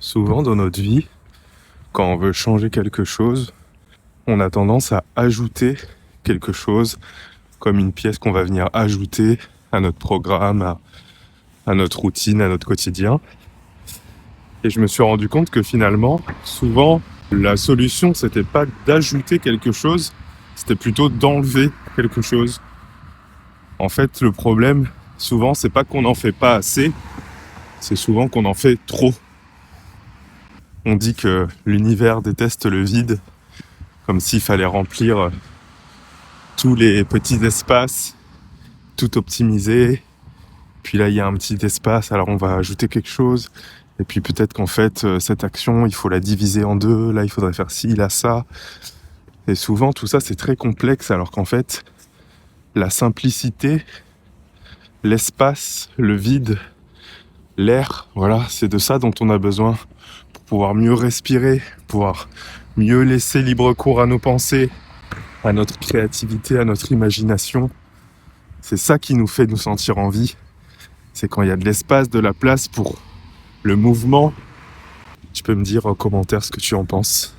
Souvent dans notre vie, quand on veut changer quelque chose, on a tendance à ajouter quelque chose, comme une pièce qu'on va venir ajouter à notre programme, à notre routine, à notre quotidien. Et je me suis rendu compte que finalement, souvent, la solution, c'était pas d'ajouter quelque chose, c'était plutôt d'enlever quelque chose. En fait, le problème, souvent, c'est pas qu'on n'en fait pas assez, c'est souvent qu'on en fait trop. On dit que l'univers déteste le vide, comme s'il fallait remplir tous les petits espaces, tout optimiser. Puis là, il y a un petit espace, alors on va ajouter quelque chose. Et puis peut-être qu'en fait, cette action, il faut la diviser en deux. Là, il faudrait faire ci, là, ça. Et souvent, tout ça, c'est très complexe, alors qu'en fait, la simplicité, l'espace, le vide, l'air, voilà, c'est de ça dont on a besoin pour pouvoir mieux respirer, pouvoir mieux laisser libre cours à nos pensées, à notre créativité, à notre imagination. C'est ça qui nous fait nous sentir en vie. C'est quand il y a de l'espace, de la place pour le mouvement. Tu peux me dire en commentaire ce que tu en penses.